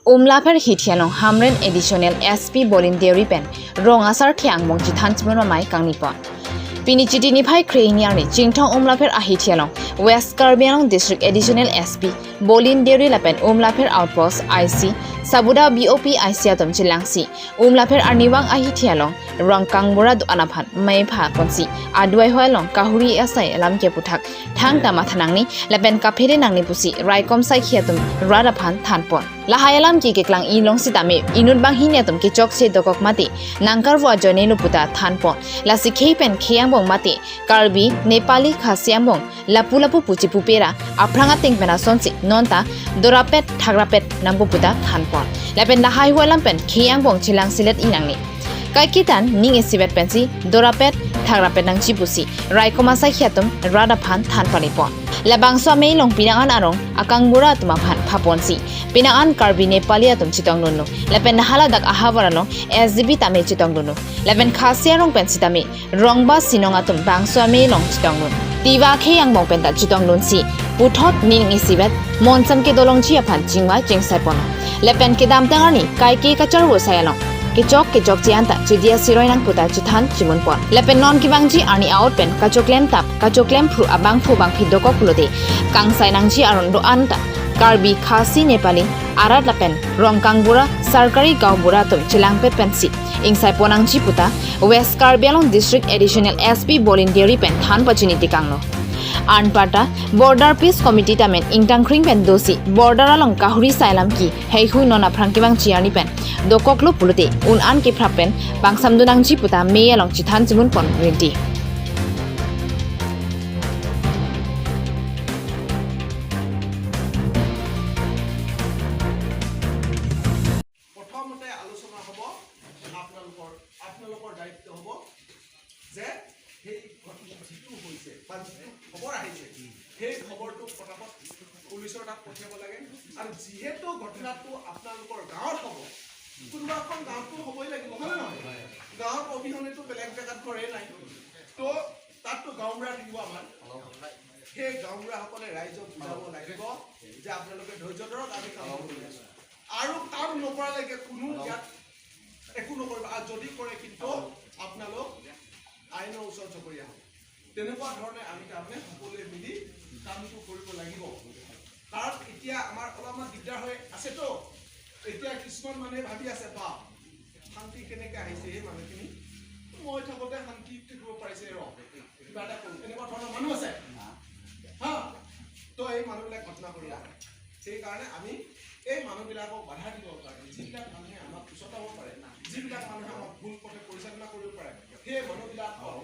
Umlaper Hitianong Hamren Additional SP Voluntary Pen Rong Asar Thiang Mong Chitanchmon Mai Kangnipon Pinichiti Nipai Craniani Jingtong Umlaper Ahitianong West Carbianong District Additional SP Voluntary Lapen Umlaper Outpost IC Sabuda BOP IC Chilangsi Umlaper Arniwang Ahitialong Rangkang Murad Anapan Maipa Konsi Adwai Hoalong Kahuri Asai Lam Keputak Thang Tamathanangni Lapen Kaphere Nangni Pusi Raikom Sai Khiatum Radapan Thanpon Lahayalam ki keklang ilong sitame inut bang hinetum ki chokse dokok mati nangkar wa jone luputa thanpon la sikhei pen kheyang bong mati karbi nepali khasiam bong lapulapu puchi pupera apranga ting pena sonsi nonta dorapet thagrapet nambu puta thanpon lapen lahai walam pen kheyang bong chilang silet inangni kai kitan ning esibet pensi dorapet thagrapet nang chipusi raikoma sai khiatum radaphan thanpanipon labang swame long pinangan arong akang mura tumaphan phaponsi pinangan karbi nepali atum chitong nunu lapen hala dak ahawaralong SGB tame chitong nunu lapen khasia rong pensi tame rongba sinong atum bang swame long chitong nun tiwa kheyang mong penta chitong nun si puthot ning isibet monsam ke dolong chi aphan chingwa chengsai pon lapen ke dam tangani kai ke kachar wo sayalong kechok jianta chidia siroi nang puta chithan chimun pon lapen non kibangji ani out pen kachoklem tap kachoklem phru abang phu bang phidoko kulode kangsai nangji aron do anta karbi khasi nepali arat lapen rongkangbura sarkari gaubura tum chilangpet pensi ingsai ponangji puta west karbialong district additional SP voluntary pen than pachini tikangno Anpata border peace committee tamen ingtangkhring pen dosi border along kahuri sailam ki heihui nona phrangkibang chiani pen dokoklo pulute un an ke phrapen bangsam dunang ji puta me along chithan chimun pon rinti প্ৰথমতে আলোচনা হ'ব আপোনালোকৰ দায়িত্ব হ'ব যে সেই যিটো হৈছে বা খবৰ আহিছে সেই খবৰটো পটাপট পুলিচৰ তাত পঠিয়াব লাগে আৰু যিহেতু ঘটনাটো আপোনালোকৰ গাঁৱত হ'ব কোনোবা এখন গাঁৱতো হ'বই লাগিব হয় নহয় গাঁৱৰ অবিহনেতো বেলেগ জেগাত ঘৰে নাই তো তাততো গাঁওবুঢ়া থাকিব আমাৰ সেই গাঁওবুঢ়াসকলে ৰাইজক বুজাব লাগিব যে আপোনালোকে ধৈৰ্য ধৰক আমি কাম কৰি আছোঁ আৰু কাম নকৰালৈকে কোনো ইয়াত একো নকৰিব আৰু যদি কৰে কিন্তু আপোনালোক আইনৰ ওচৰত চকৰীয়া হ'ব তেনেকুৱা ধৰণে আমি তাৰমানে সকলোৱে মিলি কামটো কৰিব লাগিব কাৰণ এতিয়া আমাৰ অলপমান দিগদাৰ হৈ আছেতো এতিয়া কিছুমান মানুহে ভাবি আছে বা শান্তি কেনেকৈ আহিছে এই মানুহখিনি মই থাকোঁতে শান্তি থাকিব পাৰিছে কিবা এটা কৰোঁ তেনেকুৱা ধৰণৰ মানুহ আছে হা তো এই মানুহবিলাক ঘটনা কৰি আহে সেইকাৰণে আমি এই মানুহবিলাকক বাধা দিবৰ কাৰণে যিবিলাক মানুহে আমাক উচতাব পাৰে যিবিলাক মানুহে আমাক ভুল পথে পৰিচালনা কৰিব পাৰে সেই মানুহবিলাকক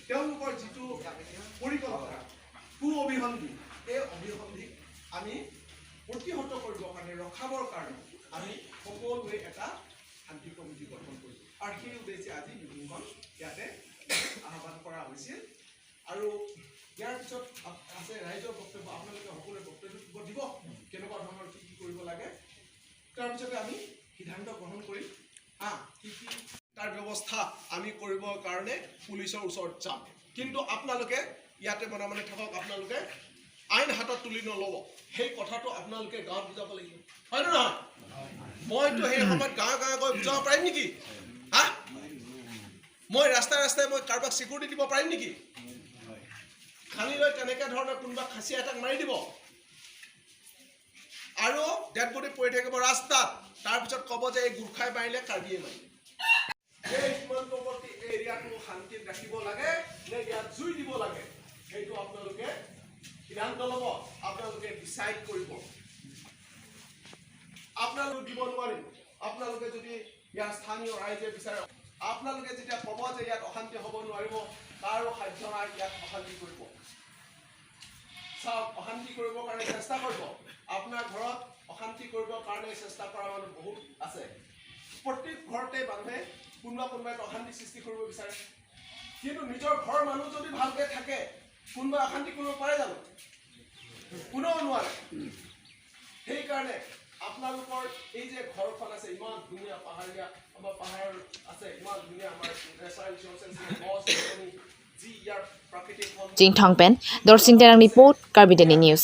তেওঁলোকৰ যিটো পৰিকল্পনা অভিসন্ধি এই অভিসন্ধিক আমি প্ৰতিহত কৰিবৰ কাৰণে ৰখাবৰ কাৰণে আমি সকলোৱে এটা শান্তি কমিটি গঠন কৰিছোঁ আৰু সেই উদ্দেশ্যে আজি মিটিংখন ইয়াতে আহ্বান কৰা হৈছিল আৰু ইয়াৰ পিছত আছে ৰাইজৰ বক্তব্য আপোনালোকে সকলোৱে বক্তব্য দিব কেনেকুৱা ধৰণৰ কি কৰিব লাগে তাৰপিছতে আমি সিদ্ধান্ত গ্ৰহণ কৰিম কি তাৰ ব্যৱস্থা আমি কৰিবৰ কাৰণে পুলিচৰ ওচৰত যাম কিন্তু আপোনালোকে ইয়াতে মনে মনে থাকক আপোনালোকে আইন হাতত তুলি নল'ব সেই কথাটো আপোনালোকে গাঁৱত বুজাব লাগিব হয় নে নহয় মইতো সেই সময়ত গাঁৱে গাঁৱে গৈ বুজাব পাৰিম নেকি মই ৰাস্তাই মই কাৰোবাক চিকিউৰিটি দিব পাৰিম নেকি খালি লৈ তেনেকৈ ধৰণৰ কোনোবা খাচীয়া এটাক মাৰি দিব আৰু ডেড বডি পৰি থাকিব ৰাস্তাত তাৰপিছত ক'ব যে এই গোৰ্খাই মাৰিলে কাৰ্বিয়ে মাৰিলে এই সীমান্তৱৰ্তী এৰিয়াটো শান্তিত ৰাখিব লাগে নে ইয়াত জুই দিব লাগে সেইটো আপোনালোকে সিদ্ধান্ত ল'ব আপোনালোকে ডিচাইড কৰিব আপোনালোকে দিব নোৱাৰিব আপোনালোকে যদি ইয়াৰ স্থানীয় ৰাইজে বিচাৰে আপোনালোকে যেতিয়া ক'ব যে ইয়াত অশান্তি হ'ব নোৱাৰিব তাৰো সাধ্য নাই ইয়াত অশান্তি কৰিব চাওক অশান্তি কৰিবৰ কাৰণে চেষ্টা কৰিব আপোনাৰ ঘৰত অশান্তি কৰিবৰ কাৰণে চেষ্টা কৰা মানুহ বহুত আছে প্ৰত্যেক ঘৰতে মানুহে কোনোবাই অশান্তি সৃষ্টি কৰিব বিচাৰে কিন্তু নিজৰ ঘৰৰ মানুহ যদি ভালকৈ থাকে কোনোবাই অশান্তি কৰিব পাৰে জানো কোনেও নোৱাৰে সেইকাৰণে আপোনালোকৰ এই যে ঘৰখন আছে ইমান ধুনীয়া পাহাৰীয়া আমাৰ পাহাৰ আছে ইমান ধুনীয়া আমাৰ নেচাৰেল ৰিচোৰ্চেছ গছ গছনি যি ইয়াৰ প্ৰাকৃতিক Jingtong Pen Dorsin Terang Report Carbidani News